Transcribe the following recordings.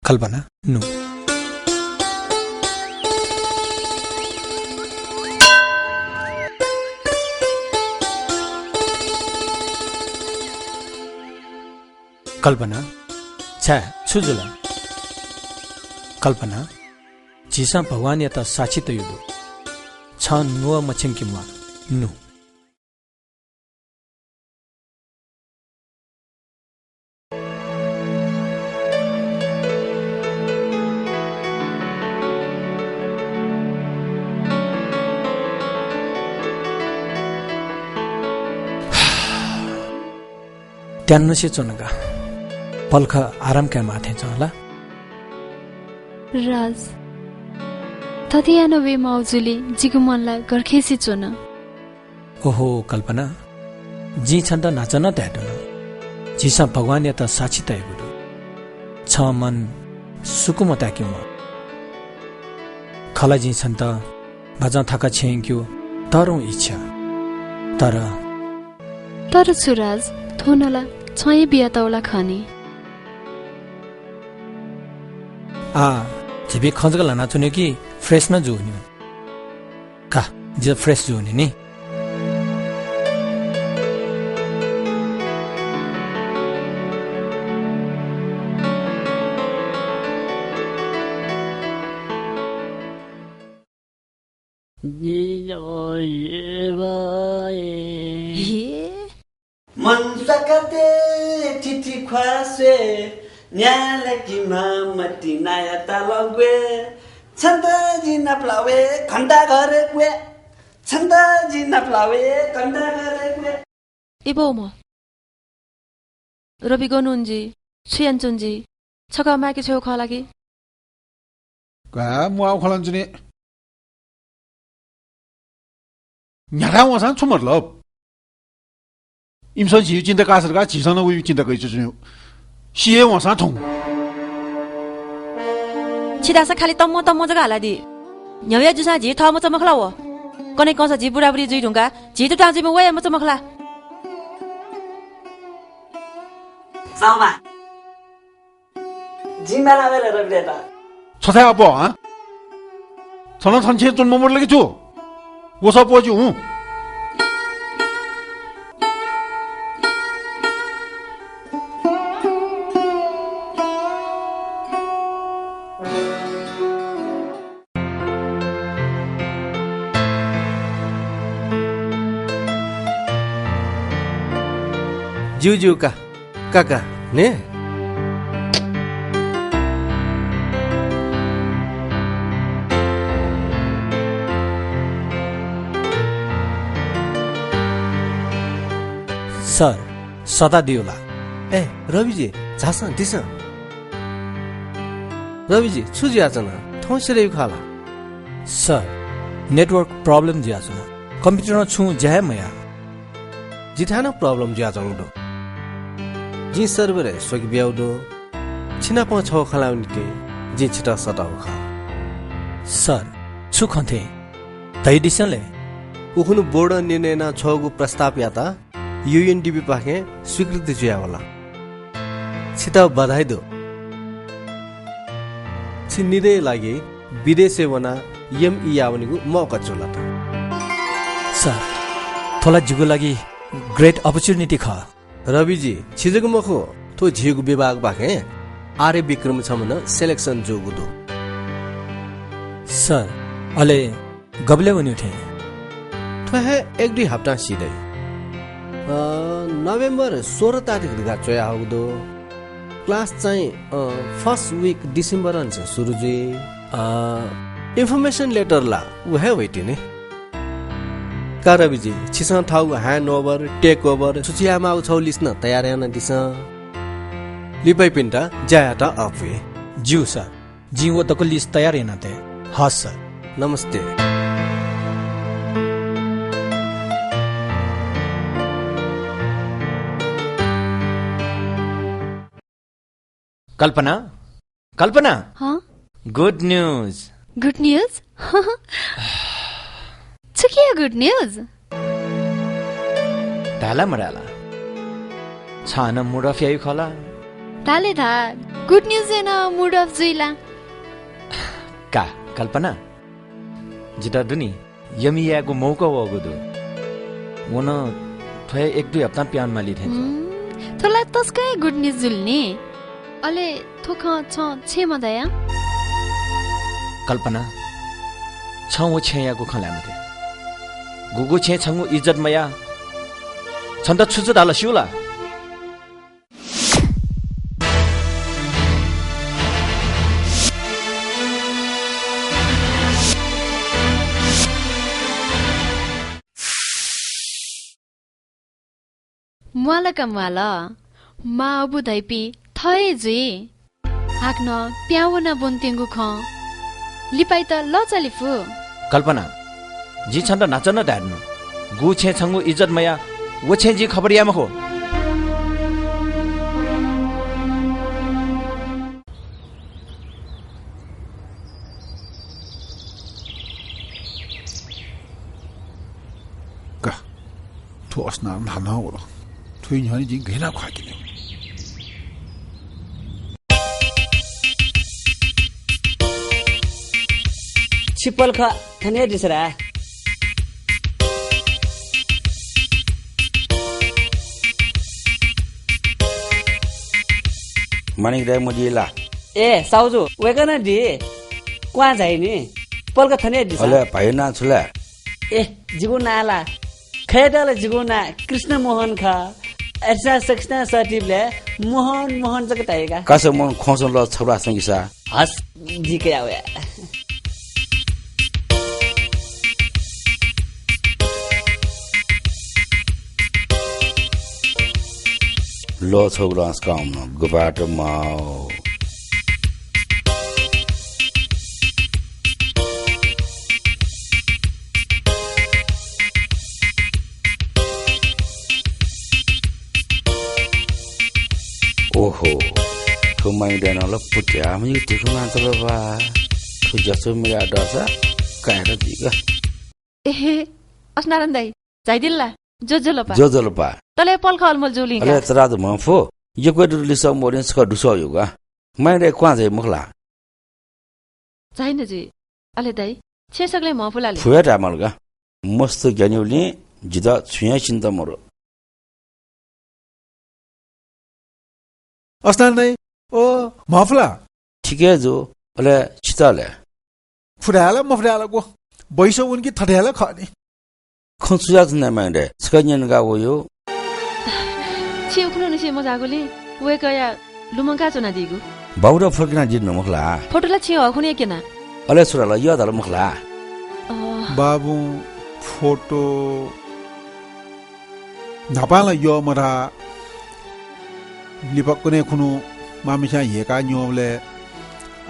कल्पना नु कल्पना छा छुजुला कल्पना जिसा भगवान यता साक्षी त युदो छ नुवा मछिंकी मुआ नु त्यान्नसे चुनगा पल्ख आरामका माथे चला राज ततियानो वे माउजुली जिगु मनलाई गर्खेसी चुन ओहो कल्पना जी छन्द नाचन त्याटन जिसा भगवान यता साक्षी तय गुरु छ मन सुकुम ताक्यु म खला जी छन्त भजन थका छेंक्यु तरौ इच्छा तर सुराज थोनला छय बिया तौला खानी आ जिबे खंजगला नाचुने कि फ्रेश न जुनी का जे फ्रेश जुनी नि मन सकते चिठी ख्वासे न्यालकी मामती नाया तालगवे छन्दजी नप्लावे खण्डा घरे गए छन्दजी नप्लावे खण्डा घरे गए इबो म रवि गनुन्जी सुयान्चुन्जी छका माके छेउ खलागी 가 뭐하고 걸런지니 냐랑 원산 초머럽 임선 지유진의 가스가 지선의 우유진의 거 있으시요 시에 원산 통 छिदासा खाली तम्म जगा हालादी न्याया जुसा जी थम चमखला हो कनै कस जी बुढाबुढी जुइ ढुंगा जी त टाजिम वया म चमखला सामा जिमाला बेला रबिदा 처세 아빠 저는 산채 좀 머물러게 줘 오사 보지 지우지우 까까 네 सर सदा दियोला ए रविजी झासन दिस रविजी छुजी आजन ठौसिरे खाला सर नेटवर्क प्रॉब्लम जियाजुन कम्प्युटर छु ज्या मया जिठाना प्रॉब्लम जिया जंगदो जी सर्भर सोक बियाउदो छिना प छ खलाउनिके जी छिटा सटाउ खा सर छु खन्थे तै दिसले उखुनु बोर्ड निर्णय न छगु प्रस्ताव याता यूएनडीपी पाखे स्वीकृति जुया होला छिटा बधाई दो छिन्निरे लागि विदेशे वना एमई यावनिगु मौका चोलाता सर थोला जिगु लागि ग्रेट अपर्च्युनिटी ख रविजी छिजगु मखो तो झिगु विभाग बाखे आर्य विक्रम छमन सिलेक्सन जोगुदो सर अले गबले वनि उठे तो है एक दुई हप्ता सिधै नोभेम्बर 16 तारिख दिगा चया हुदो क्लास चाहिँ फर्स्ट वीक डिसेम्बर अन्छ सुरु जे इन्फर्मेसन लेटर ला वहे वेटिने कारबिजी छिसा ठाउ ह्यान्ड ओभर टेक ओभर सुचियामा छौ लिस्न तयार याना दिस लिपै पिन्टा जायाटा अफे ज्यू सर जी वो तको लिस्ट तयार याना ते हस सर नमस्ते कल्पना हाँ गुड न्यूज छुकिया गुड न्यूज डाला मडाला छान मुड अफ यायु खला ताले धा गुड न्यूज है ना मूड ऑफ जुइला का कल्पना जिता दुनी यमी याको मौका वगुदो वन थोय 1-2 हप्ता प्यान माली थे थोला तस्कै गुड न्यूज जुल्नी अले थोख छ छे मदया कल्पना छौ छे याको खलाम थे गुगु छे छंगु इज्जत मया छन्द छुछु दाल शिउला मुआला कमवाला मा अबु धाइपी थए जुई हाक्न प्याउन बोन्तेंगु ख लिपाइ त ल चलिफु कल्पना जी छन्द नाचन दार्नु गु छे छंगु इज्जत मया वो छे जी खबरिया मखो का तो अस्नान हाना ओरो थुइ न्यानी जी घेना ख्वाकिने छिपल ख थने दिसरा मानिक दाइ मजिला ए साउजु वेगन दि क्वा जाइ नि पलका थने दिस अले भाइना छुला ए जिगु नाला खैदल जिगु ना कृष्ण मोहन ख ऐसा सक्सना सटिबले मोहन मोहन जक ताइगा कासे मन खोसन ल छौरा संगिसा हस जी के आवे लो छौरा स्काम न गुबाट माओ ओहो थुमाइ देन ल पुट्या मि तिखुना तलबा थु जसो मेरा डसा काएर दिगा एहे अस्नारन दाइ जाइदिल्ला जोजोलपा जोजोलपा तले पल खलमल जुलिंगा अले तरा त मफो यो कोइ दुलिस मोरेन्स क दुसो युगा मैले क्वा चाहिँ मुखला जाइन जी अले दाइ छेसकले म फुलाले फुया टामलगा मस्त ज्ञानीले जिदा छुया चिन्ता मरो अस्नान दाइ ओ मफला ठिकै जो अले छिताले फुडाला मफडाला को बैसो उनकी थड्याला खनी खन्सुया छन् मैले स्कन्यन गावयो छिउ खुनु नसे मजागोले वेकया लुमंका चना दिगु बाउरा फर्किना जिन मुखला फोटोला छिउ खुने केना अले सुराला यो दल मुखला बाबु फोटो नापाला यो मरा लिपकने खुनु मामिसा हेका न्योले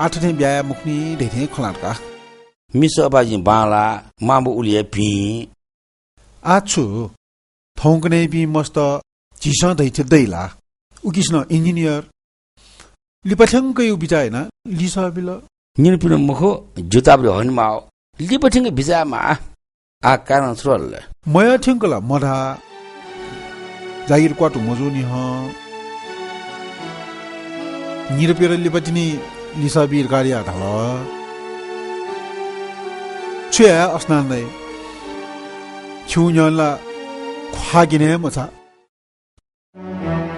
आठथे ब्याया मुखनी ढेथे खलाटका मिसो बाजी बाला माबु उलिए पि आछु थौंकने पि मस्त जिसा दैथे दैला उकिस्न इंजिनियर लिपठंकै बिचाएन लिसा बिल निरपिन मुखो जुताब्रे हन माओ लिपठंग बिजामा आ कारण सुरल मया ठंकला मधा जागिर क्वाटु मजुनी ह निरपिर लिपटिनी लिसा बिर गाडी आधाल छे अस्नान नै छुन्यला ख्वागिने मछा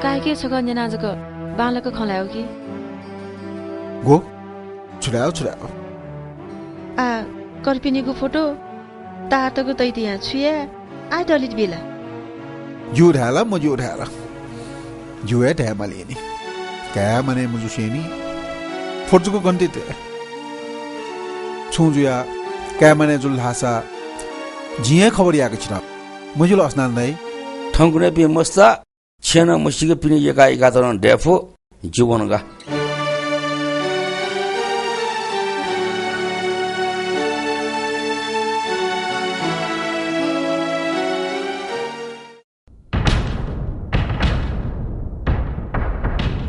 काहे के छगन जनाजको बालको खलायो कि गो छुडायो आ कर्पिनीको फोटो तातको तैति यहाँ छुया आ डलिट बेला यो ढाला म यो ढाला यो है ढामाले नि क्या मने मुजुसेनी फोटोको गन्ते ते छुजुया क्या मने जुल हासा जिए खबर याको छिन मजुल अस्नान नै ठंगुने पि मस्ता छेन मसिके पिने एका एका त डेफो जीवनगा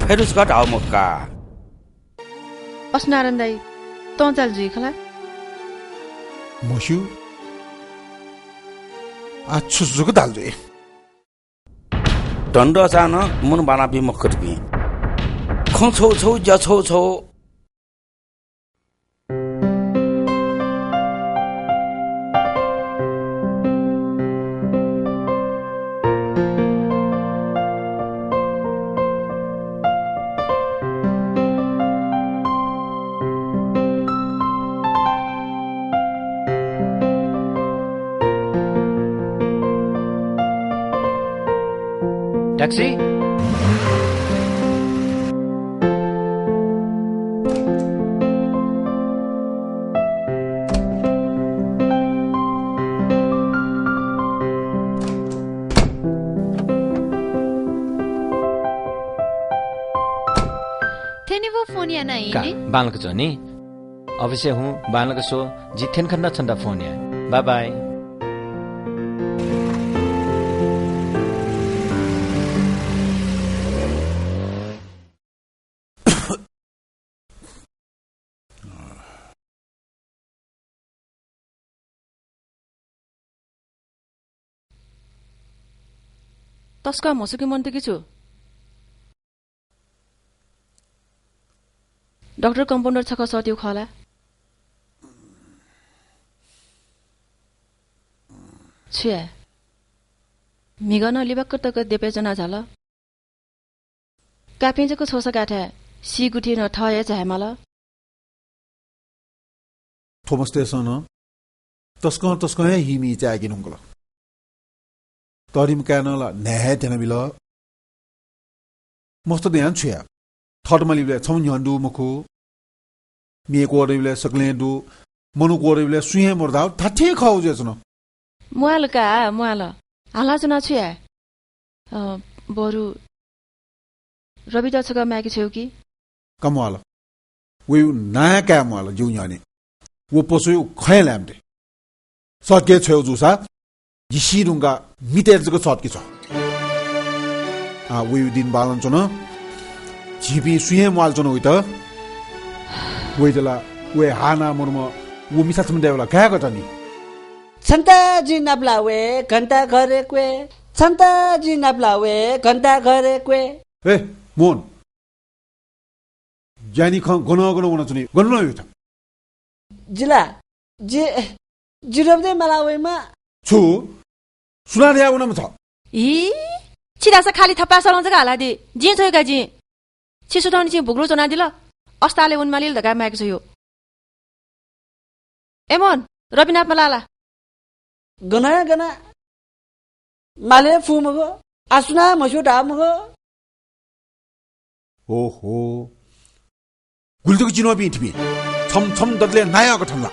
फेरुस घट आउ मक्का अस्नारन दाइ तँ चाल जुइ खला मस्यु आछु जुग दाल दे दण्ड चान मुन बाना पि मक्कट पि 空抽抽叫抽抽。Taxi? Teni wo phone ya na Ka, ini? बालक छ नि अवश्य हुँ बालक सो जिथेन खन्ना छन्दा फोन या बाय बाय तस्का मसुकी मनतेकी छु डाक्टर कम्पाउन्डर छ सत्यो खला छुया मिगन लिबाक्क तक देपेजना झाला कापिंजको छोसा काठा सी गुठी न ठय झामाल 토마스 대선은 तस्क है हिमी चागिन हुँगल तरिम कानला नेहे तेनबिल मस्त ध्यान छुया थर्डमलिले छम न्यन्डु मखु मिएकोरेबिले सकलेदु मनुकोरेबिले सुहे मर्दा थाठे खाउ जेसन मुआलका मुआल आलाचना छुया बरु रवि दछका माकी छेउ कि कमवाल वे नया कामवाल जुन्यानी वो पसु खैलामदे सके छेउ जुसा जिसिरुंगा मितेजको सत्की छ वे दिन बालन छ न जिबी सुहे माल छ न उइ त वे जला वे हाना मर्म वो मिसासम देवला क्या गत नि छन्ताजी नब्लावे घण्टा घरे क्वे छन्ताजी नब्लावे घण्टा घरे क्वे ए मोन जानी ख गन हुन छ नि गन यो त जिला जे जिरबदे मलावेमा छु सुना दिया उनम छ इ छिरासा खाली थप्पा सलाउँछ का हालादि जे छोयका जे छिसुटाउनी चाहिँ भुग्रो जना दिल अस्ताले उनमालिल धका मागेको छ यो एमन रबिनाथ मलाला गना माले फुमगो आसुना मसु डामगो ओहो गुल्दुको चिनो बि थिबि छम ददले नायाको ठन्ला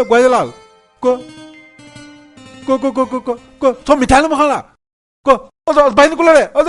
ग्वाइलाल को 저 मिठाई मा खाला को अझ बाहिर कुला रे अझ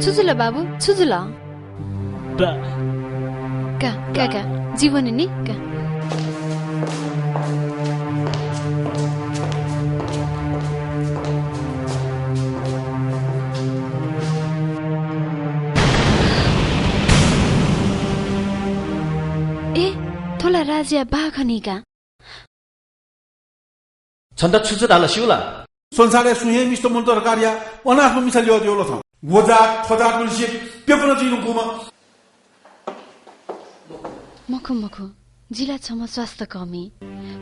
छुजुल बाबु छुजुल का जीवन नि का ए थोला राजिया बाखनिका 전다 추즈달라 시울라 손살에 수해 미스터 몬터를 가리야 원하면 미살려 어디올라서 고작 터작 불식 뼈부러지는 구마 मखु जिल्ला छम स्वास्थ्य कमी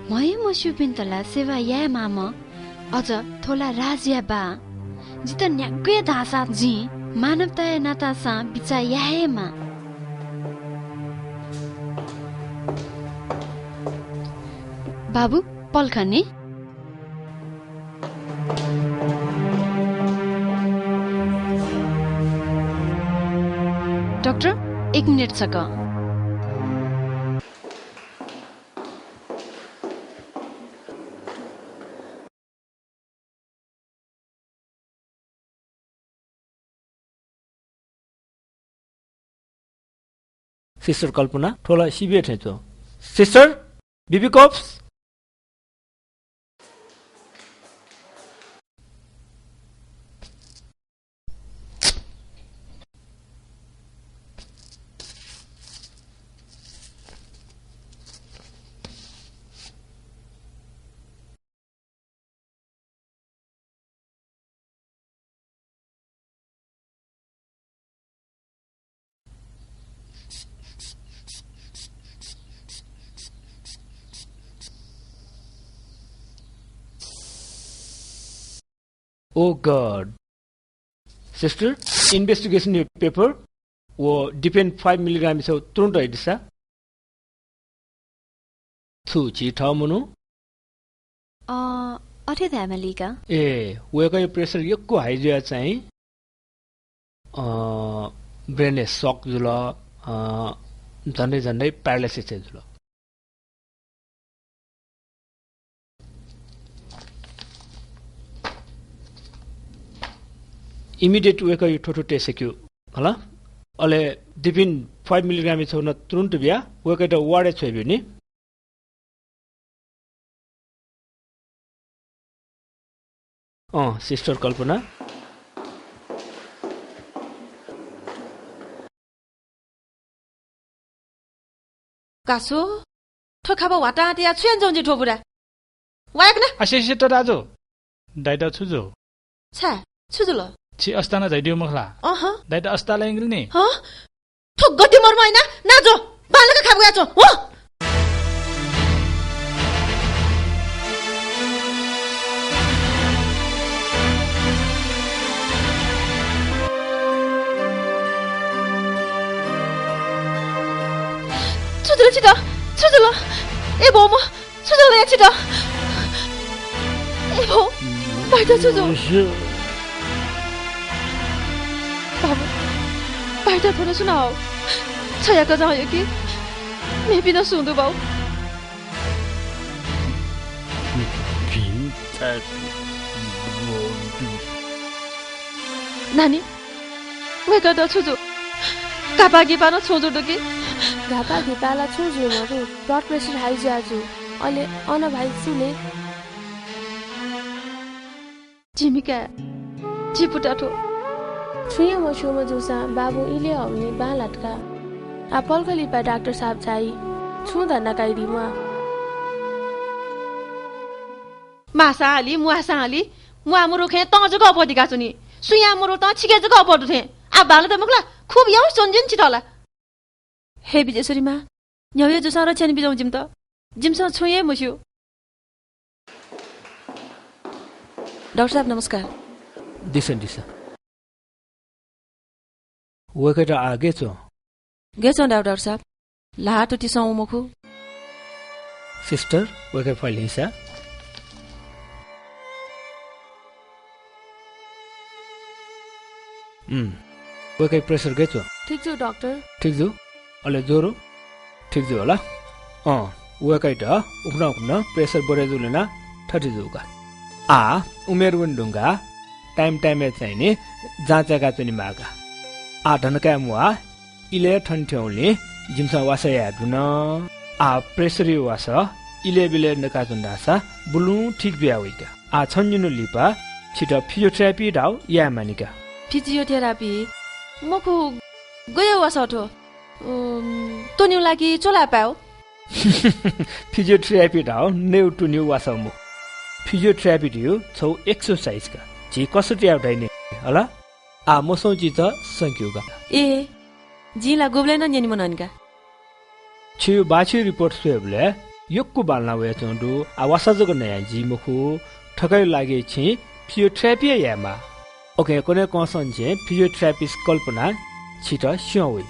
मय मसु पिन्तला सेवा या माम अझ थोला राजिया बा जित न्याक्के धासा जी मानवता नातासा बिचा याहेमा बाबु पल्खने डाक्टर 1 मिनेट छ क सिस्टर कल्पना थोड़ा सिभियर ठेचो सिस्टर बीबी कप्स Oh God. Sister, investigation paper वो डिपेन्ड 5 मिलिग्राम छ तुरन्त हैदिसा छु छि ठाउमुनु अठे धामलीका ए वेको प्रेसर यक्को हाइ जिया चाहिँ ब्रेन शक जुल झन्डै प्यारालाइसिस छ जुल इमिडिएट वेको ठोठो टेसेक्यु होला अले डिपिन 5 मिलिग्राम छ न तुरन्त बिया वेको त वाडे छ बिनी सिस्टर कल्पना कासो ठोखाबा वाटा आटिया छुन जौजी ठोबुरा वायक न अशेष त राजो दाइदा छुजो छा छुजुलो छि अस्ताना जाइदियो मखला दाइदा अस्ताला इंग्ल नि ह ठोक गति मर्म हैन नाजो बालका खाबु गाचो हो 추들치다 추들라 에보모 추들라 야치다 에보 말다 추들 बाबु बाहिर थोरै सुनाऊ छयाका जहाँ यो कि मे बिना सुन्दु बाउ नानी वेका द छुजु कापागी पानो छोजु दके घापा घिपाला छोजुहरू ब्लड प्रेसर हाई जाजु अहिले अन भाइ सुले जिमिका जिपुटाठो छुया मछुमा जुसा बाबु इले हौनी बालटका आपल खलिपा डाक्टर साहब चाहिँ छुदा नकाइदिमा मासा आली मुआसा आली मुआमुरो खे त जग अपदिका छुनी सुया मुरो त छिके जग अपदु थे आ बाल त मखला खूब यौ सन्जिन छिटला हे विजेश्वरी मा न्यौय जुसा र छेन बिजौ जिम त जिमसा छुये मछु डाक्टर साहब नमस्कार दिसा वेकेट आगे छ गेछ डाक्टर साहब लाटो टिसौ मखु सिस्टर वेके फाइल हिसा वेके प्रेसर गेछ ठीक छु डाक्टर ठीक छु अले जोरो ठीक छु होला वेके त उक्न प्रेसर बढे जुलेना 30 जुका उमेर वन ढुंगा टाइम ए चाहिने जाँचेका पनि मागा धनका मुआ इले ठन्ठ्याउले जिमसा वासा यादुन प्रेसरी वासा इले बिले नका जुन्दासा बुलु ठीक बियावेका छन्जुनु लिपा छिटो फिजियोथेरापी दाउ या मानिका फिजियोथेरापी मखु गयो वासठो तोन्यु लागि चोला पाओ फिजियोथेरापी दाउ नेउ टु न्यू वासमु फिजियोथेरापी दियो छौ एक्सरसाइज का जी कसरी आउटाइने होला मसौ जी त संख्युगा ए जिला गोब्लेन न्यानि मननका छिउ बाछि रिपोर्ट सुएबले यक्कु बालना वे चंडु वासा जग नया जी मखु ठकै लागे छि फिजियोथेरापी यामा ओके कोने कसन जे फिजियोथेरापिस्ट कल्पना छिटा स्योइ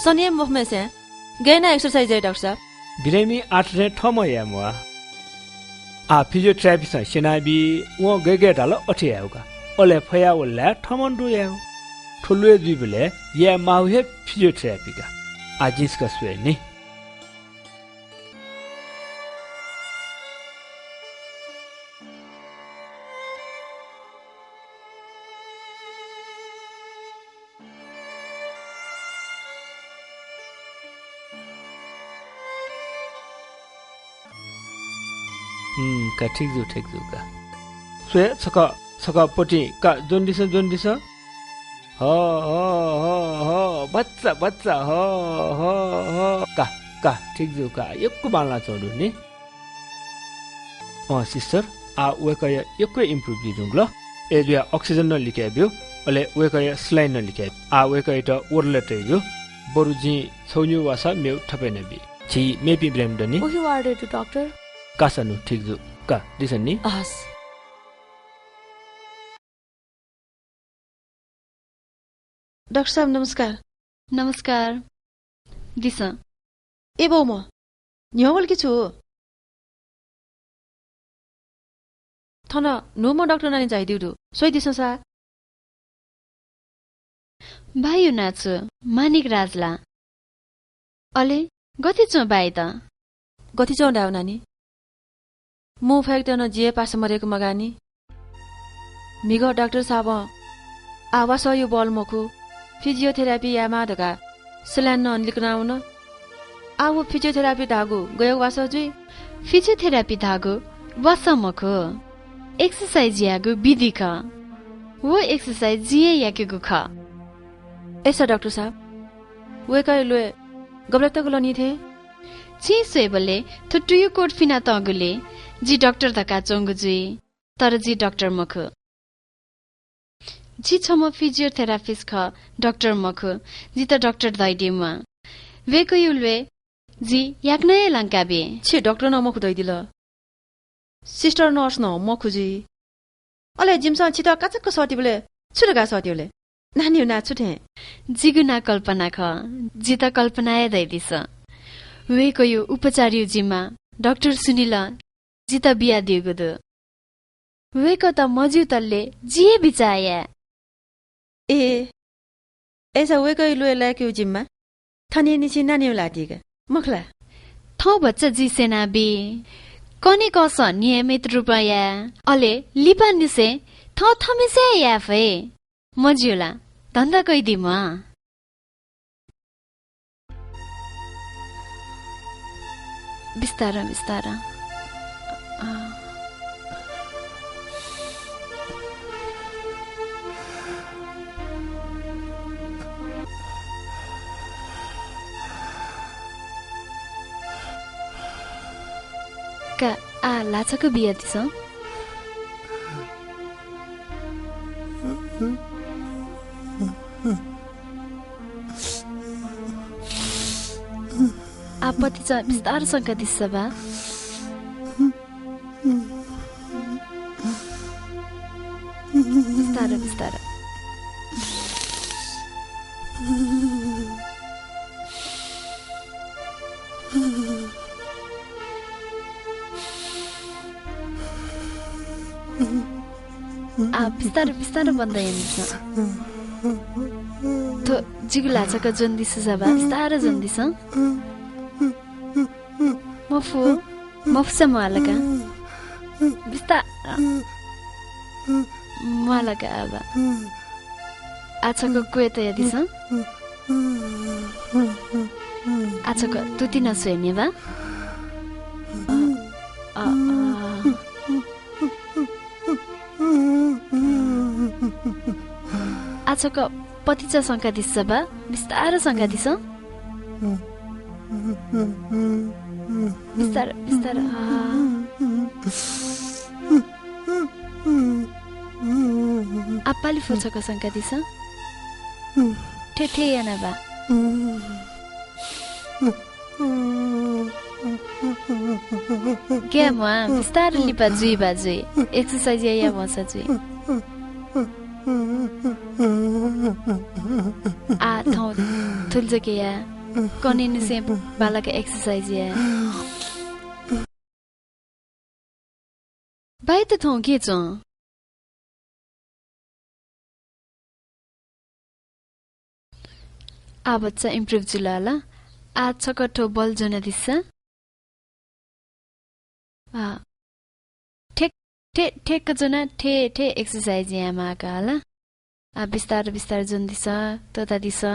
सनिए मुखमे से गएना एक्सरसाइज है डाक्टर साहब बिरेमी 8 रे ठम यामा फिजियोथेरापिस्ट सेनाबी व गगे डाल अठियाउका ओले फया ओले ठमन्डु याउ ठुलुए दिबले या माउहे फिजियोथेरापी का आजिस का सुए नि का ठीक जो का स्वे सका पटी का जोंदिस हो बच्चा हो का ठीक जो का यक्कु बालना चोडु नि सिस्टर वेक यक्कु इम्प्रुभ दिदुंगलो ए दुया ऑक्सीजन न लिकाब्यो ओले वेक स्लाइन न लिकाब वेक त वरलेट यो बरुजी छौन्यु वासा मेउ ठपेनबी छि मेबी ब्लेम दनि ओहि वार्डे टु डाक्टर कासनु ठीक जो का दिसन नि हस डाक्टर साहब नमस्कार नमस्कार दिस ए बौ म न्यावल के छु थन नो म डाक्टर नानी जाइदिउ सोइ दिस सा भाइयो नाचु मानिक राजला अले गति चो बाइ त गति चो डाउ नानी मु फ्याक्टन जिए पास मरेको मगानी मिगो डाक्टर साहब आवास यो बल मखु फिजियोथेरापी या मादका सलान नलिकनाउन आउ फिजियोथेरापी धागो गयो वास जुइ फिजियोथेरापी धागो वास मखु एक्सरसाइज यागु विधि ख वो एक्सरसाइज जिए याकेगु ख ऐसा डाक्टर साहब वे कहिले गब्लत गलनी थे छि सेबले थुटुयु कोट फिना तगुले जी डाक्टर धका चोंगु जुइ तर जी डाक्टर मखु जी छम फिजियोथेरापिस्ट ख डाक्टर मखु जी त डाक्टर दैदिमा वेको युलवे जी याक्नय लंकाबे छे डाक्टर न मखु दैदिल सिस्टर नर्स न मखु जी अले जिमसा छिता काचक सटिबले छुरगा सटिबले नानी ना छुटे जिगुना कल्पना ख जी त कल्पनाय दैदिस वेको यो उपचार्य जिम्मा डाक्टर सुनिल जी त बिया दिएको दु वेको त मजु तल्ले जिए बिचाया ए ऐसा वेको लुए लाक्यु जिम्मा थने निछि नानी लाटिगा मखला थौ बच्चा जी सेना बे कने कस नियमित रुपया अले लिपानिसे थौ थमेसे याफे मजुला धन्दा कइ दिमा बिस्तारा बिस्तारा का लाछाको बिया दिस आपत्ति छ बिस्तार सँग दिस बा बिस्तार बिस्तार बिस्तार बिस्तार बन्दै हेर्नुहोस् त जिगुलाछाको जन्दिस जाबा बिस्तार जन्दिस मफु मालका बिस्तार मालका आबा आछको कुए त यदिस आछको तुति न सुने बा आछको पतिचा शंका दिस बा बिस्तार शंका दिस बिस्तार बिस्तार आपाली फुछको शंका दिस ठेठे याना बा क्या मुआ बिस्तार लिपा जुई बाजुई एक्सरसाइज या भसा जुई आ थौ थुल्ज के या कनिनु से बाला के एक्सरसाइज या बाइ त थौ के छ आ बच्चा इम्प्रुभ जुलाला आज छकटो बल जना दिसा ठेक ठेक ठेक जना ठे ठे एक्सरसाइज या माकाला आ बिस्तार बिस्तार जुन दिसा तोता दिसा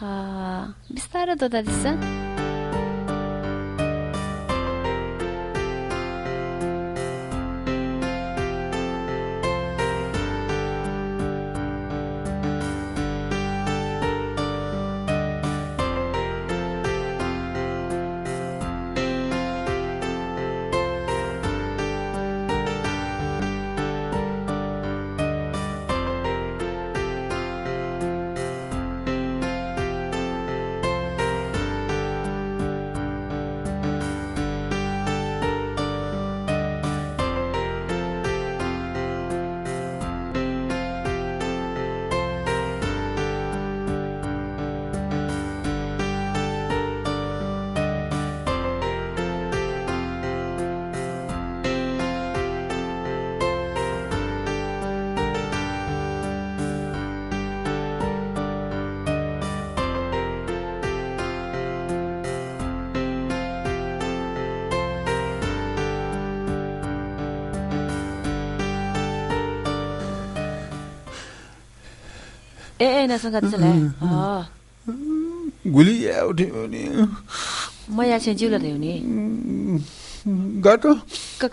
बिस्तार तोता दिसा ए नसँग चले गुली उठ्यो नि म या चाहिँ जिउला देउ नि गाटो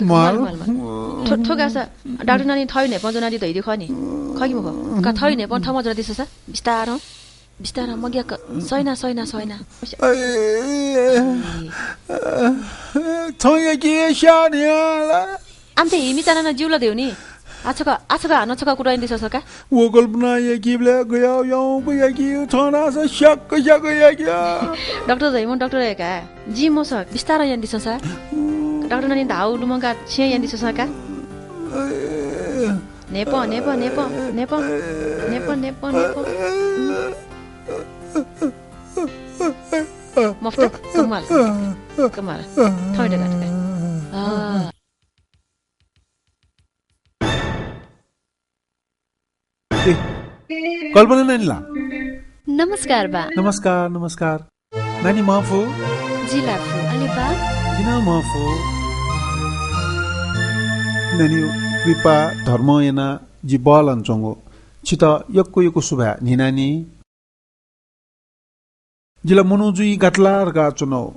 माल ठोका छ डाक्टर नानी थै ने पञ्जो नानी धैदि खनि खगि मको का थै ने पन थमा जरा दिस छ बिस्तार बिस्तार मगिया सैना सैना सैना थौया के शानियाला आमते हिमी चाना जिउला देउ नि आछका हानछका कुरा दिस सका वो कल्पना ये किबले गया याउ गया कि छना स शक शक या क्या डाक्टर जैमो डाक्टर का जी मो स बिस्तार यान दिस स डाक्टर नानी धाउ दुमका छे यान दिस सका नेपो नेपो नेपो नेपो नेपो नेपो नेपो मफ्त कमाल कमाल थोइ दगा कल्पना नानीला नमस्कार बा नमस्कार नमस्कार नानी माफु जिलाफु अलि बा किन माफु नानी कृपा धर्म एना जिबाल अञ्चंगो छित यक्को यक्को सुभा निनानी जिला मनुजुई गतलार गा चुनाव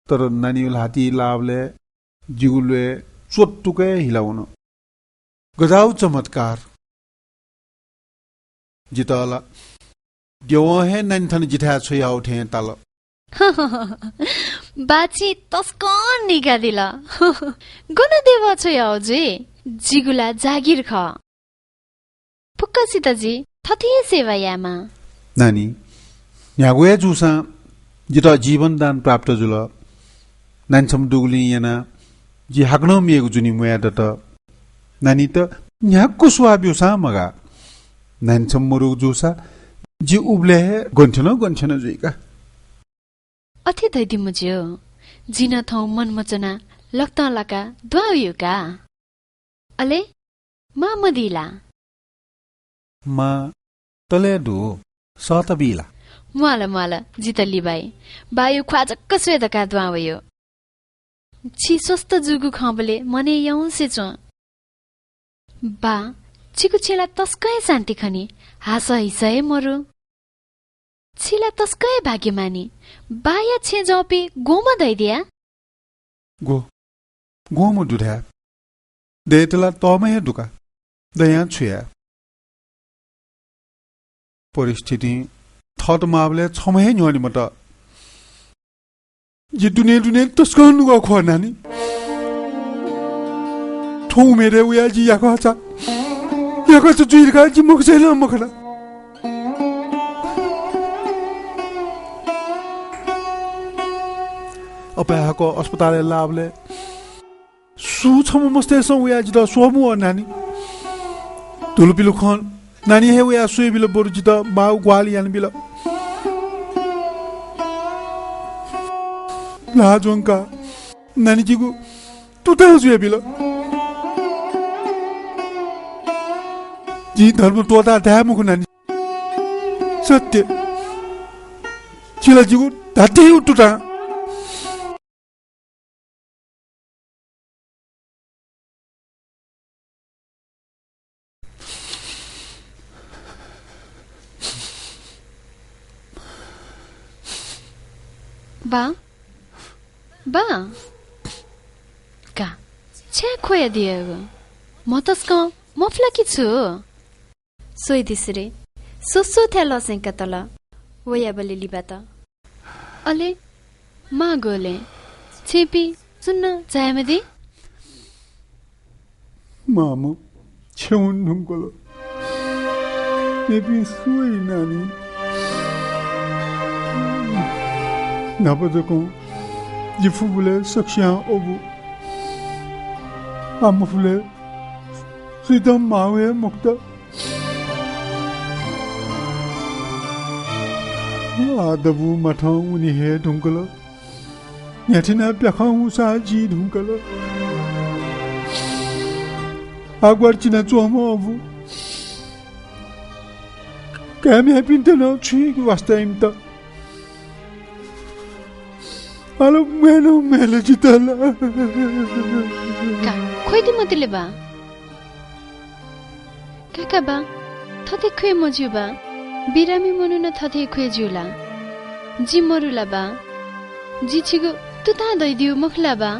तर नानी हाती लाभले जिगुले चोट्टुकै हिलाउन गजाउ चमत्कार जिताला देव है नन्थन जिथा छोया उठे ताल बाची तस्कन निकादिला गुण देव छोया जे जिगुला जागिर ख फुक्का सीताजी थथि सेवा यामा नानी न्यागुया जुसा जिता जीवन दान प्राप्त जुल नान्छम दुगुली याना जि हाक्नो मिएको जुनी मुया त नानी त न्यागको स्वाब्युसा मगा नान्छम मरु जुसा जी उब्ले गन्थन जुइका अथि दैदि मुज्यो जिन थौ मन मचना लक्ता लका द्वाउयुका अले मा मदिला मा तलेदु सतबिला माला जितली बाई बायु ख्वाजक्क स्वेदका द्वावयो छि स्वस्थ जुगु खबले मने यौं से च बा छिकु छिला तस्कै शान्ति खनी हास हिसए मरु छिला तस्कै भाग्यमानी बाया छे जपे गोम दैदिया गोम दुधा देतला तमे दुका दया छुया परिस्थिति थट माबले छमहे न्योनी मत जि दुने तस्कन नुगा खो नानी ठौ मेरे उया जी याको जुइरका जि मुख छैन मखना अपाको अस्पताल लाभले सुछम मस्ते सो उया जि त सोमु नानी तुलपिलु खन नानी हे उया सुइ बिल बोरु जि त माउ ग्वाली यान बिल लाजोंका नानी जिगु तुता जुए बिल जी धर्म तोता धामुख नानी सत्य चिला जिगु धाते उटुटा बा का छे खोया दिएको म तस्क मफलाकी छु सोइदिसरे सोसो थ्या लसेंका तल वया बले लिबा त अले मा गोले छेपी सुन्न चायमदी मामु छेउन ढुङ्गलो मेबी सोइ नानी नबजको जिफुबुले सक्ष्या ओबु आमुफुले सिदम मावे मुक्त आदबु मठाउ उनी हे ढुङ्गलो याथिना प्याखाउ साजी ढुङ्गलो आगवार्चिना चोमो ओबु कामे पिन्टनो छुइक वास्ताइम त Alo melo jitala. Ka, khoi di matile ba. Kaka ba, thate khoi moju ba. Birami monu na thate khoi jula. Ji morula ba. Ji chigu tuta dai diu mukhla ba.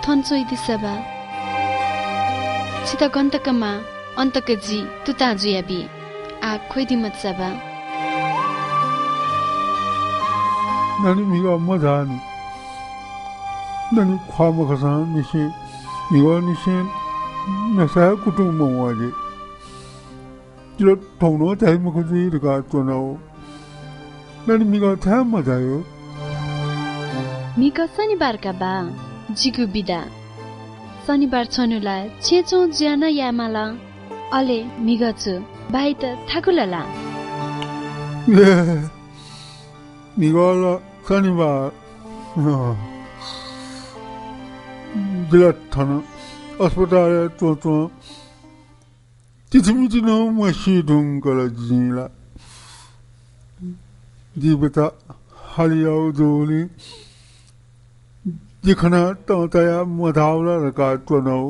Thonsoi disa ba. Chita gantaka ma antaka ji tuta juya bi. A khoi di matsa ba. 나는 미가 뭐다니 나는 과목가서 니시 미가 니시 나사 구tung 뭐와지 이러 동로 잘못하지 이러가 또나오 나는 미가 다 맞아요 미가 शनिबारका बा जिगु बिदा शनिबार छनुलाई छेचो ज्यान यामाला अले मिगछु by त थाकुलला 미가라 शनिबार दिलाथाना अस्पताल तो तिथिमितिनो मसी ढुङ्गला जिला दिबता हालियाउ जोली जिखना तया मधाउला रका तोनौ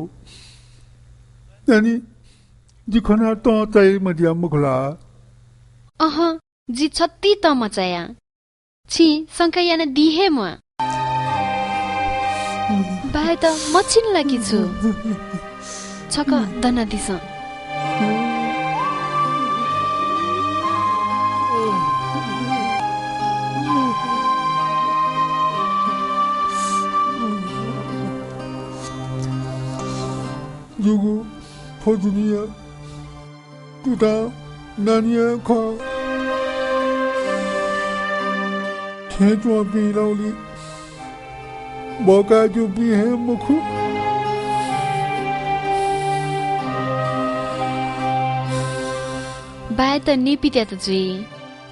यानी जिखना तय मदिया मुखला जी छत्ती त मचाया छि संकैयान दिहे म बाहे त मछिन लागि छु छक दना दिस जुगु फोजुनिया तुता नानिया खा खेतवा पीलाउली बोका जो भी है मुखु बाहे त नेपित्या त जुई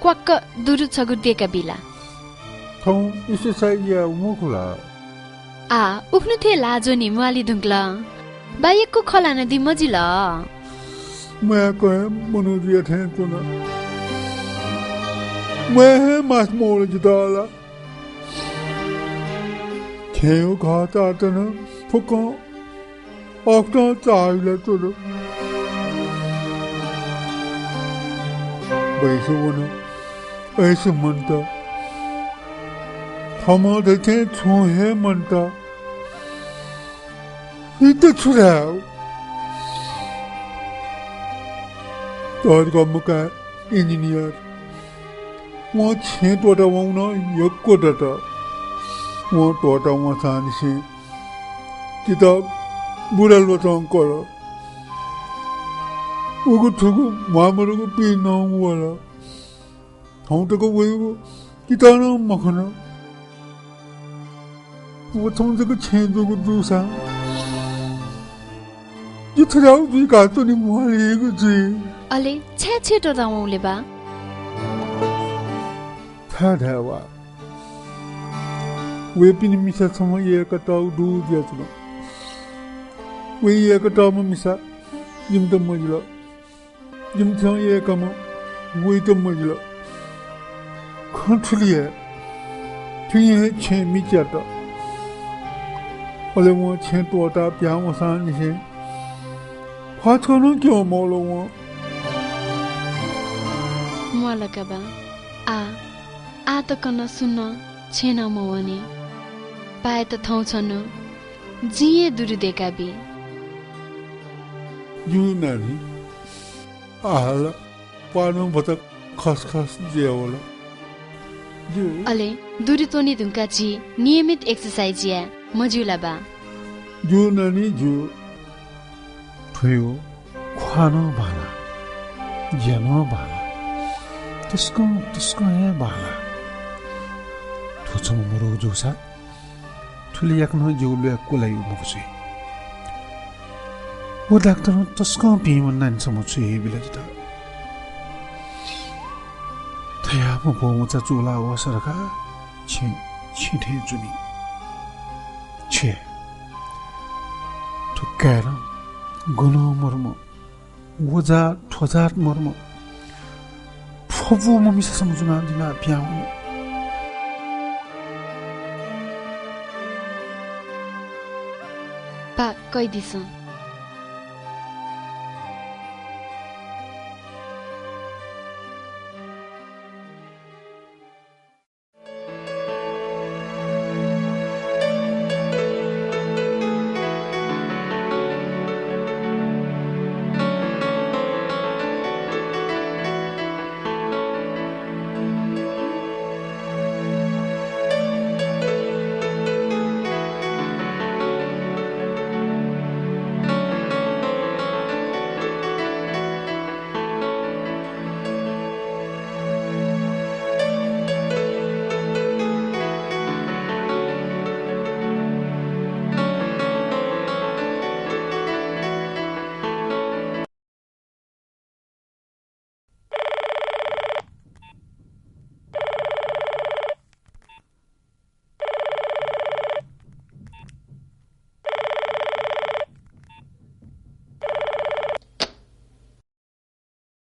क्वाक्क दुरु छगुदिएका बिला थौ इससे साइया मुखुला आ उख्नु थे लाजो नि मुआली ढुङ्गला बायको खला नदी मजिला मैं कहे मनुजिया थे तो ना मैं मास मोल जिताला खेव खाता तना फुका ऑक्टा चाइला तो ना बैसे वनो ऐसे मनता हम देखे छुहे मनता इते छुराओ तोर गमका इंजीनियर वो छे टोटा वनो यक्को टटा वो टोटा वो सानसी किताब बुढ़ल बचाऊं करो वो ठुकु मामलों को पीना वाला हम तो को वही वो किताना मखना वो तुमसे को छेदो को दूसरा ये थोड़ा भी काटो नहीं मुहाली को जी अले छे तो दाऊं ले बा था वा वे पिन मिसा समय ये कटाऊ दूर दिया चलो वे ये कटाऊ में मिसा जिम तो मजला जिम था ये कम वे तो मजला कंट्रोल है फिर ये छे मिचाता अले वो छे तो आता प्यार वो सान से हाथ करना क्यों मौलो वो मुआला कबा आ त कन सुन्न छेन मवनी पाए त थौ छन जिए दुरु देकाबी जु नानी आला पानो बता खस जेवला जु अले दुरु तोनी दुंका जी नियमित एक्सरसाइज या मजुला बा जु नानी जु थयो खानो बाला जनो बाला त्यसको हे बाला थोचो मरो जोसा ठुली याक्न जिउले कोलाई मुक्से वो डाक्टर त्यसको पिमन नान समछु हे बिलजता थया म बोमुचा चुला वसरका छिठे जुनी छे ठुक्कर गुनो मर्म वजा ठोजात मर्म फवो ममिसा समझुना दिना प्याउ पा कहि दिस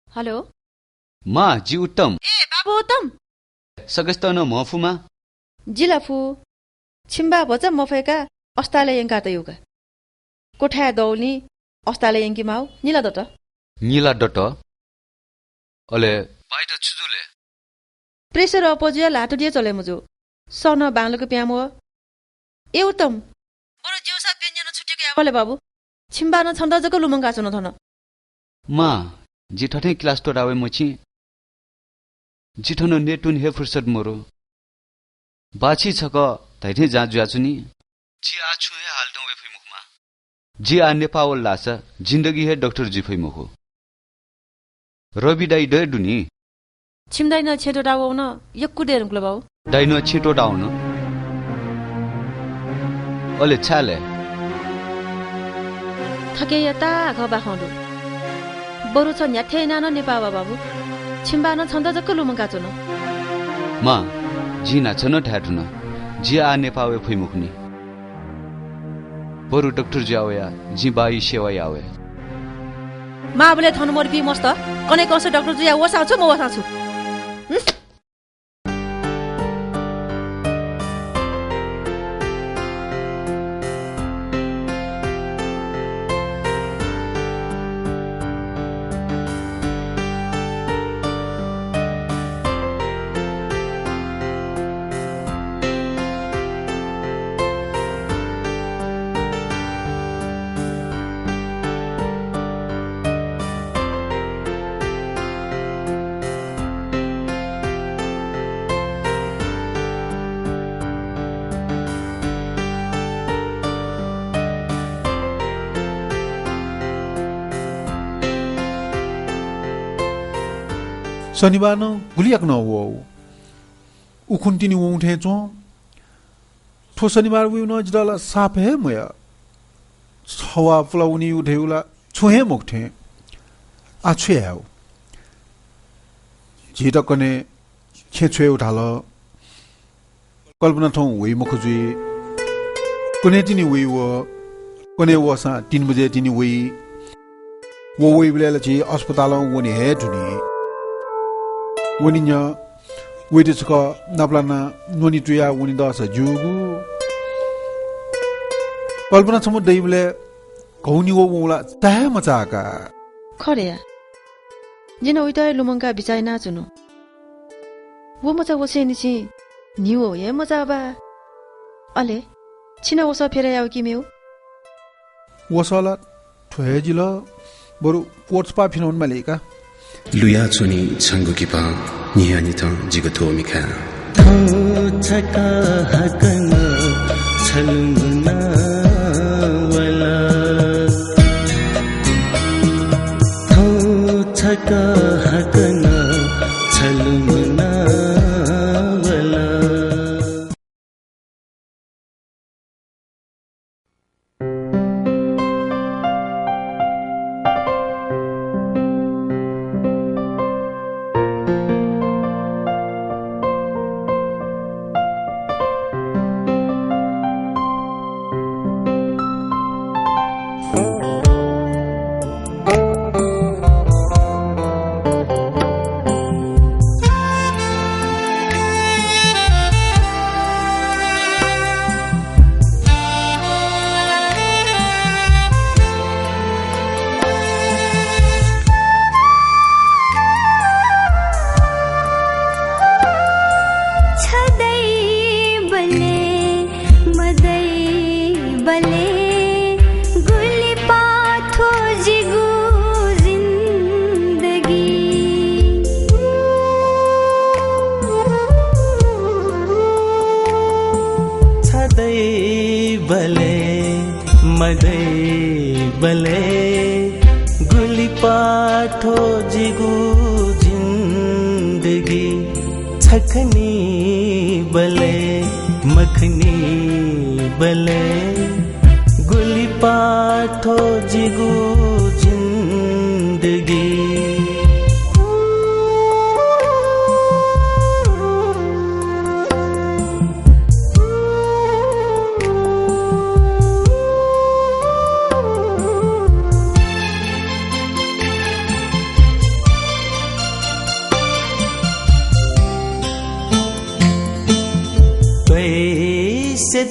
हेलो मा जी उत्तम ए बाबु उत्तम सगस्तन मफुमा जिलाफु छिम्बा भच मफेका अस्ताले यंका त युगा कोठा दौनी अस्ताले यंकी माउ नीला डट अले बाइट छुजुले प्रेसर अपोजिया लाटो दिए चले मुजु सन बांगलोको प्यामो ए उत्तम बरु जेउसा पेन्जन छुटेको याबले बाबु छिम्बा न छन्द जको लुमंगा चन थन मा जिठठै क्लास टोडावे मछि जिठन नेटुन हे फुर्सद मोरो बाछि छक तैथे जाजु आछुनी जी आ छु हे हालटौ वे फै मुखमा जी आ नेपाल लास जिन्दगी हे डाक्टर जी फै मुखो रवि दाइ दे दुनी छिम्दाइन छेटो डाउ न यक्कु देरुक्ल बाउ दाइन छिटो डाउन अले छाले थके यता घबा खंदु बरु छ न्याथे नान नेपावा बाबु छिम्बा न छन्द जक्क लुमंगा चन मा जी ना छन ठाठुन जी आ नेपावे फै मुखनी बरु डाक्टर जी आवया जी बाई सेवा आवे माबले थन मोर बि मस्त कने कसो डाक्टर जी वसाउँछु म वसाउँछु शनिबार न गुलियाक न वो उखुन्टिनी वो उठे चो थो शनिबार उ न जला साफ है मया छवा फ्लाउनी उठेउला छुहे मुखथे आछे आउ जिटा कने छेछे उठाल कल्पना थौ वे मुखजुई कोने तिनी वे वो कोने वसा 3 बजे तिनी वे वो वे बेला छि अस्पताल वनी हे दुनी वनी न्या वे त्यसको नप्लाना नोनी तुया वनी दस जुगु कल्पना छम दैबले कौनी वो मोला ताहे मचाका खरेया जिन उइतय लुमंगा बिचाइ ना चुनु वो मचा वसेनि छि निउ हो ये मचा बा अले छिना वसा फेरे याउ किमेउ वसाला थ्वेजिल बरु पोर्ट्स पा फिनौन मालेका लुया चुनी छंगुकिपा नियानि त जिगथो मिखा छका हकन छलुना वला छका हकन छलुना वला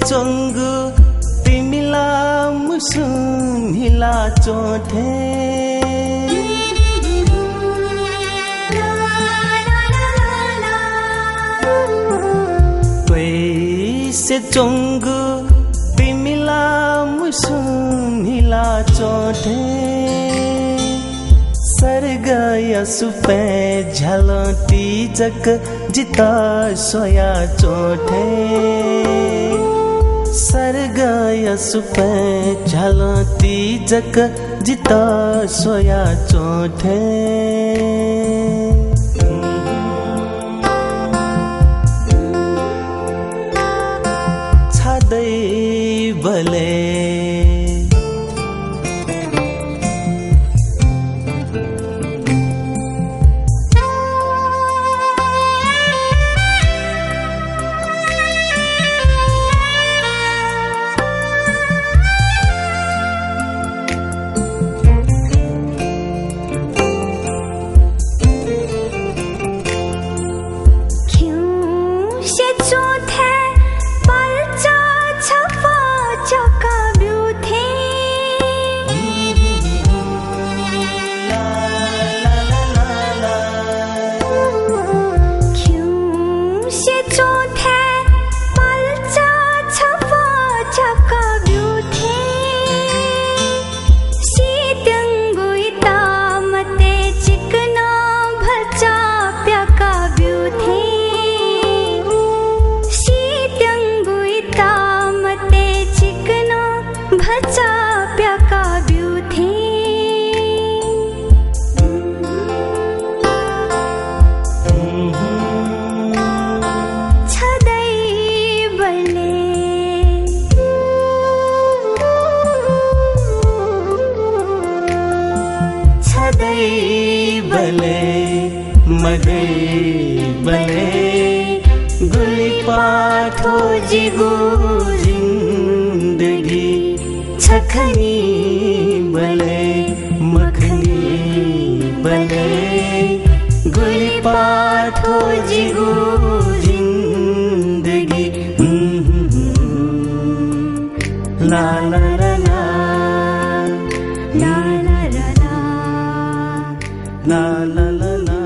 चोंगु तिमिला मुसुनिला चोथे कैसे चोंगु तिमिला मुसुनिला चोथे सरगया सुपे झलती जक जिता सोया चोथे सरगया सुपे झलती जक जिता सोया चोथे छादै बले मगे बले गुली पाठो जिगो जिंदगी छखनी बले मखनी बले गुली पाठो जिगो जिंदगी ला ला ला ला ला ला ला ला ला ला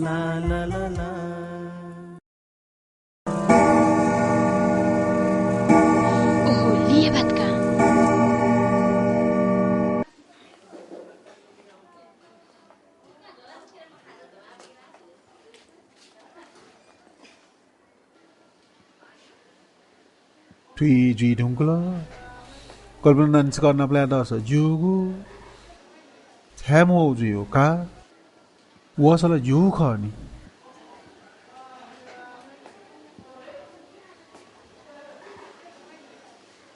ला ला ला ला ओहो लिए भत्का Tùy đúng cái đó. Còn bênนั้นcòn nạp lại đó sẽ dùu thế mô dùu cả wo sẽ là dùu khó nè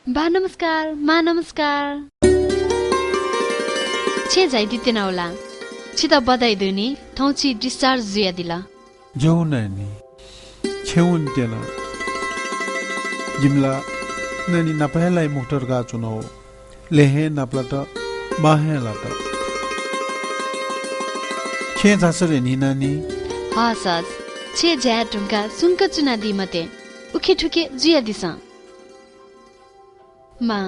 बा नमस्कार मा नमस्कार छे जाइदिते नौला छिता बधाई दुनी ठौची डिस्चार्ज जिया दिला जाऊ नानी छेउन तेला जिमला नानी नपहलाई मोटर का चुनाव लेहे नपलाता बाहे लाता छे जासरे नि नानी हा सास छे ज्या टुंका सुनका चुना दी मते उखे ठुके जिया दिसा मा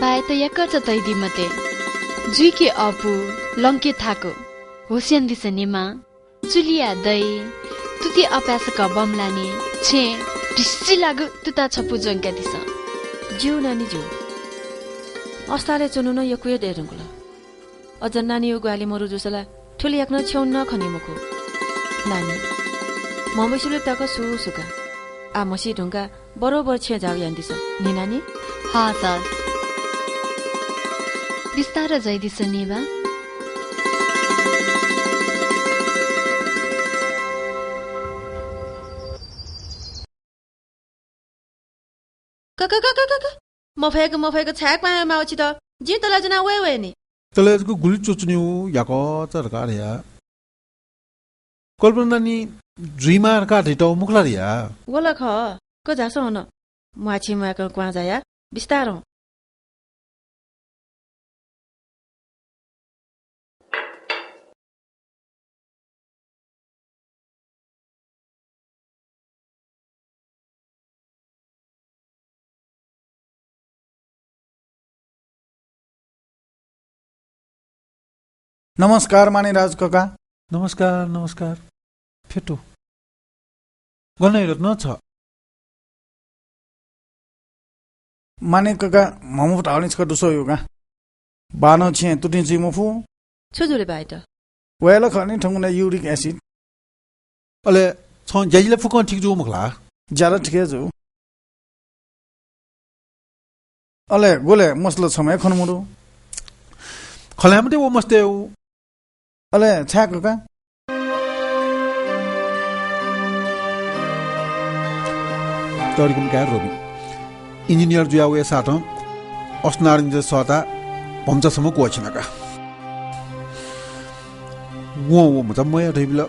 बाय त यक चतै दी मते जुई के अपु लंके थाको होसियन दिसने मा चुलिया दई तुति अपास क बमलानी छे डिस्सी लागु तुता छपु जंका दिसा जिउ नानी जिउ अस्ताले चुनु न यकुए देरंगुला अझ नानी यो गाली मरु जुसला ठुली याक्न छेउन खनिमको नानी ममैसुले तक सुसुका आ मसी ढुंगा बरोबर छे जाउ यान्दिस नि नानी हा सास बिस्तार जाइदिस निबा काका मफेको छ्याक पाए माउछि त जि तला जना वे वे नि तले को गुली चुचन्यु याको चरका रिया कल्पना नि जुइमार का ढिटो मुखला रिया वला ख को जासो न माछि माको क्वा जाया बिस्तारो नमस्कार माने राज काका नमस्कार नमस्कार फेटो गनाइरत न छ माने काका ममु टाउनिस का दुसो योगा बानो छे तुटिन जी मुफु छुजुले बाइट वेला खनि ठंगुना यूरिक एसिड अले छ जैले फुकन ठीक जो मुखला ज्यादा ठिकै जो अले गोले मसलो समय खनमुरु खलामते वो मस्ते अले छा काका तरिकम का रोबी इंजिनियर जुया वे साथ अस्नारिन जे सता पञ्चसम्म को छिनका वो मतलब म ढैबिल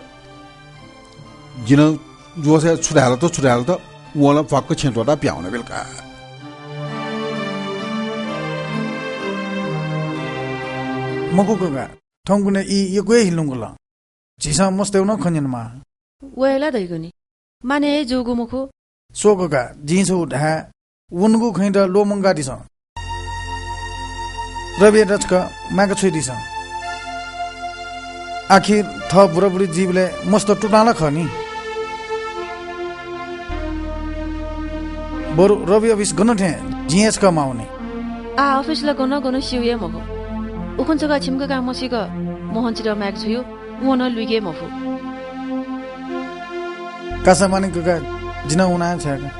जिन जोसे छुडाल त वला फक्क छेटोटा प्याउने बेलका मको काका ठंगुने यो कोइ हिलुंगला जिसा मस्ते न खन्यनमा वेला दैगुनी माने जोगु मुखु सो काका जिसो ढा उनको खैदा लोमंगा दिस रवि रचका माका छोइ दिस आखिर थ बुढाबुढी जीवले मस्त टुटाला खनी बरु रवि अफिस गन थे जिएस कमाउने आ अफिस ला गन सिउए मको उखुन जगा छिमका काम मसिक मोहन चिरा म्याक छुयो उन लुगे मफु कासा माने काका जिना उना छका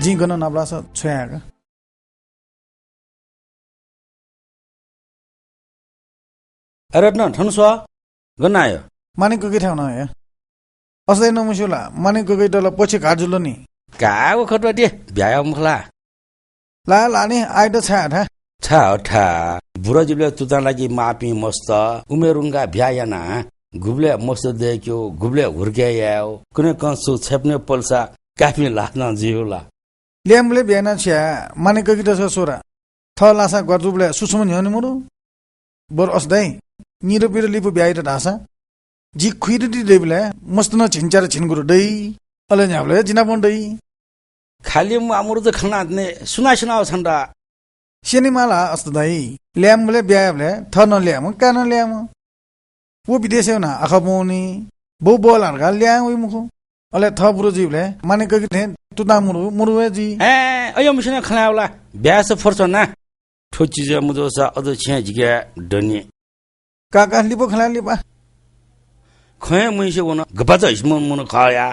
जी गन नब्लास छयाका रत्न ठनसवा गनायो माने कके ठाउन हे असै नमुसुला माने कके तल पछि काजुल नि कागो खटवा दे भ्याया मुखला ला लाने आइद छा था छा ठा बुढाजीले तुता लागि मापी मस्त उमेरुङ्गा भ्यायाना गुब्ले मस्त देख्यो गुब्ले हुर्क्यायो कुनै कंसु छेप्ने पल्सा काफी लाग्न जिउला ल्याम्बले भ्याना छ्या मानेको कि त सोरा थ लासा गर्जुबले सुसुम न्याउने मुरु बर अस्दै निरो पिरो लिपु भ्याएर ढासा जी खुइरटी देबले मस्त न छिन्चार छिनगुरु दै अले न्याबले जिना बन्दै खाली म आमुरु त खना ने सुनाउ छन्दा सिनेमाला अस्दै ल्याम्बले भ्याबले थ न ल्याम कान ल्याम वो विदेश न आखा बोनी बो बोलान गा ल्याङ उइ मुखु अले थ बुरुजीले मानेको कि तुता मुरुवे जी ए अयो मिसन खनाउला ब्यास फर्छ ना ठोची जे मुदोसा अझ छ्या जिगे डनी काका लिपो खला लिपा खै मुइसे वन गपा छ हिस्म मुन खाया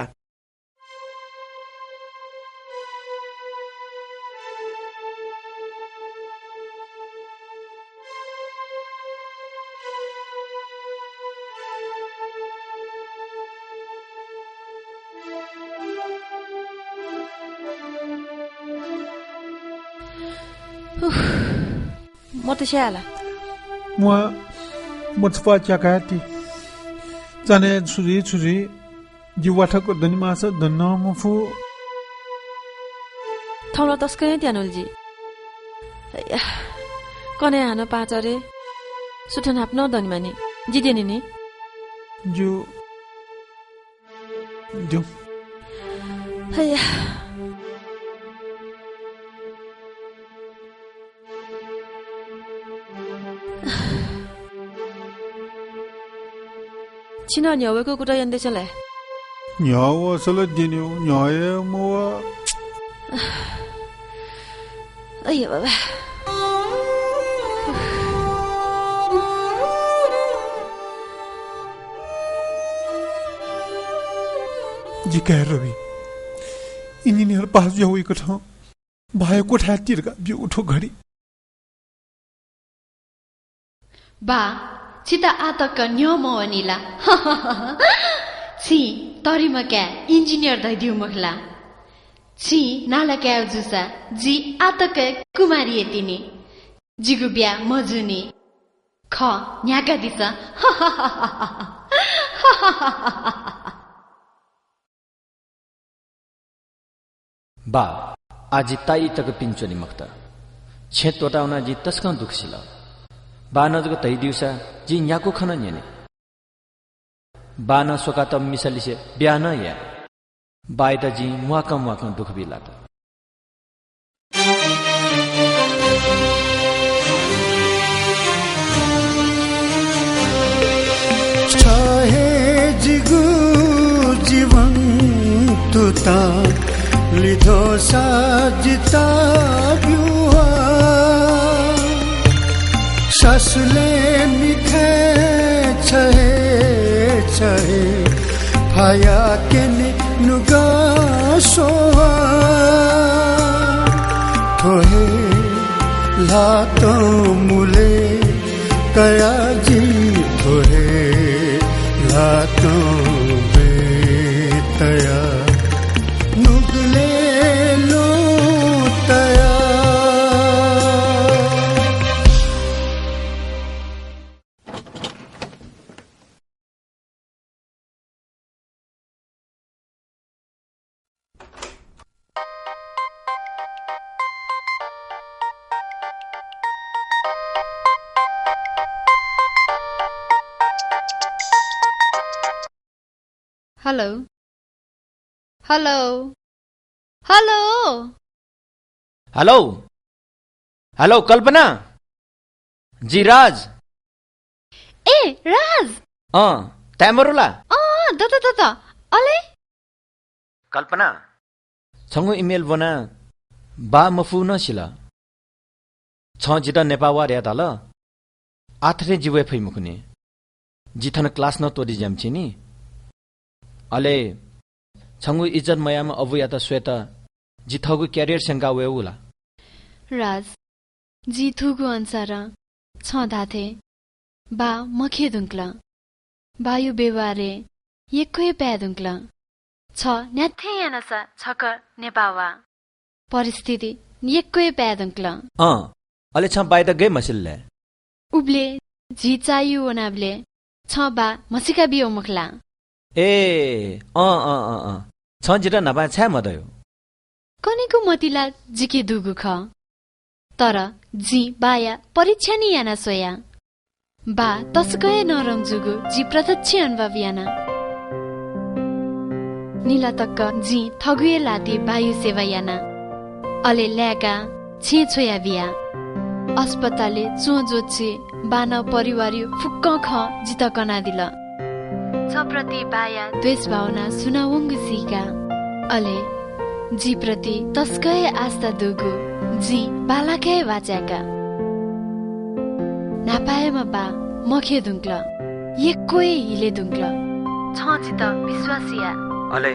म त स्याला म छपा चकाती जाने छुरी जीवाठको दनी मास दन्न मफु थौला तस्कै त्यानुलजी कने हान पाँच अरे सुठन हाप्न दनी माने जिदेनी नि जो हैया छिना न्यावेको कुरा यन्दैछले न्याव सल दिन्यो न्याय मोवा अయ్య बाबा जी कह रवि इन्जिनियर पास जाउको ठाउँ भएको ठाउँतिरका बिउ उठो घडी बा छिता आतक न्योमो वनिला छि तरिमा क्या इन्जिनियर दैदिउ मखला छि नाला क्या जुसा जी आतक कुमारी यतिनी जिगु बिया मजुनी ख न्याका दिसा बा आजी ताई तक पिंचोनी मक्ता छेत तोटाउना जी तस्कं दुखसिला बानजको तै दिउसा जी न्याको खन न्याने बान सोका त मिसलिसे बिहान या बाइता जी मुवाकम दुख बिलात चाहे जिगु जीवन तुता लिधो साजिता बिउवा सासुले मिखे छहे भाया केने नुगा सोहा थोहे लातो मुले कया जी थोहे लातो बे तया नुगले लो तया hello hello hello hello hello Kalpana ji Raj ए राज त्यामरुला द अले कल्पना छंगो इमेल बना बा मफु नसिला छ जिता नेपावा र्या ताल आथरे जिवे फै मुखने जिथन क्लास न तोडी जामछि नि अले छंगु इज्जत मयामा अबु या त श्वेत जिथगु क्यारियर शंका वेउला राज जिथुगु अनुसार छदाथे बा मखे दुंक्ला बायु बेवारे यक्कै प्या दुंक्ला छ न्याथे यानसा छक नेपावा परिस्थिति यक्कै प्या दुंक्ला अले छ बाहिर गए मसिलले उब्ले जी चाहियो ओनाब्ले छ बा मसिका बियो मुखला ए छ जिरा नबा छ्या मदयो कनेको मतिला जिके दुगु ख तर जी बाया परीक्षा नि याना सोया बा तस्कय नरम जुगु जी प्रत्यक्ष अनुभव याना नीला तक्क जी थगुए लाती वायु सेवा याना अले ल्याका छे छोया बिया अस्पतालले चोजोचे बाना परिवारियो फुक्क ख जित कना दिल छप्रति बाया द्वेष भावना सुनावंग सिका अले जी प्रति तस्कय आस्था दुगु जी बालाकै वाच्याका नापाएमा बा मखे दुङ्क्ल एकोए हिले दुङ्क्ल छ जित विश्वासिया अले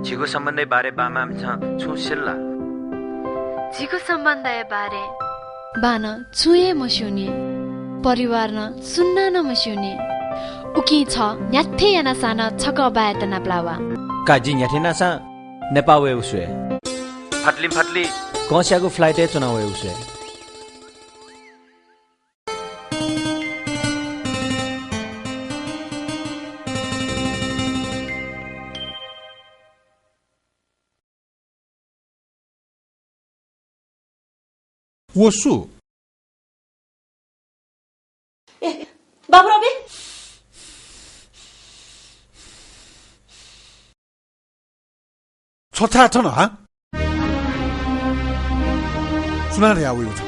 झिगो सम्बन्धै बारे बामाम छ छुसिल्ला झिगो सम्बन्ध बारे बान छुए मस्युने परिवार न सुन्न न मस्युने उकी छ न्याथे याना साना छक बायत नाप्लावा काजी न्याथे नासा नेपाल वे उसवे फटली कौसियाको फ्लाइट चुनाव वे उसवे वसु ए बाबु रवि छोथा छ न सुनारे आउ छ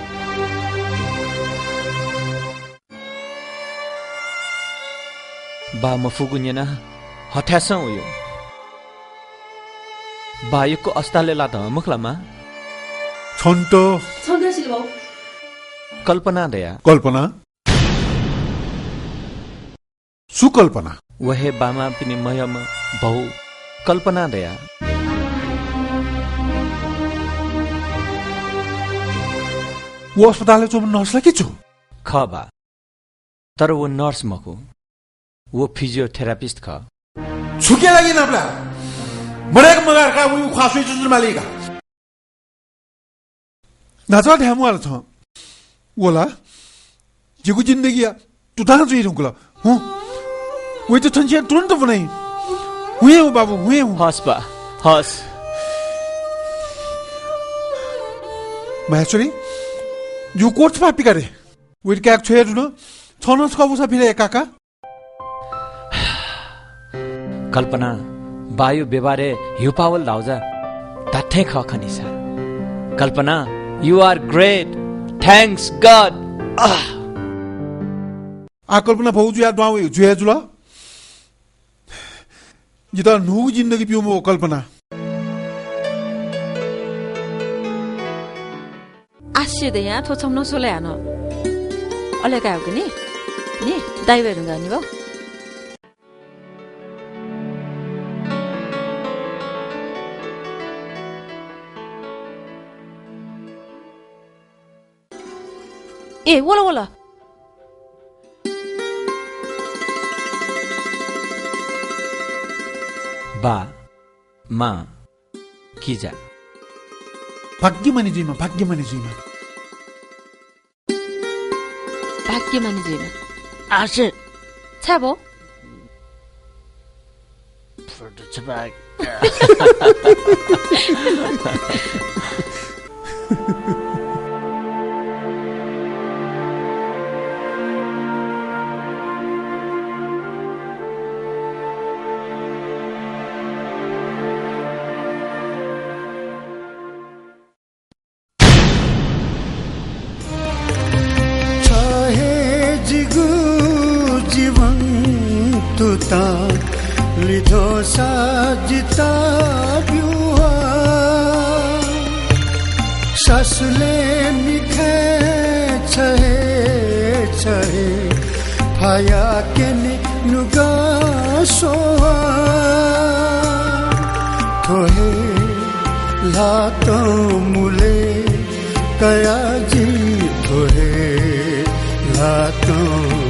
बा मफुगुन्यना हठ्यास उयो बायुको अस्ताले लात मुखलामा छन्तो छन्देसिलबौ कल्पना दया कल्पना सुकल्पना वहे बामा पनि मयम बहु कल्पना दया वो अस्पतालले चोम नर्सलाई के छु खबा तर वो नर्स मको वो फिजियोथेरापिस्ट ख छुके लागि नाप्ला मरेक मगार का उयो खासुइ जुजुल मालिका नाचा ध्यामु आल छ वला जिगु जिन्दगी तुता जुइ रुकला हु वे त छन्चे तुरन्त बनाइ हुए हो बाबु हुए हो हस बा हस महेश्वरी यो कोर्स पापी करे वेट क्या छोएर न छनस कबुसा फिरे काका कल्पना बायु बेबारे हिउपावल दाउजा ताठे ख खनिसा Kalpana you are great thanks God आ कल्पना बहु जुया द्वाउ जुया जुल जिता नु जिन्दगी पिउमो कल्पना आश्चर्य यहाँ थोचम नसोले हानो अले का हो नि दाइबेरु गानी भो ए वला बा मा किजा भाग्य मानि जुइमा भाग्य मानि जुइमा आसे छाबो फोटो छपाक तुता लिधो साजिता बिउवा सासुले मिखे छहे फाया केने नुगा सोवा थोहे लातो मुले कया जी थोहे लातो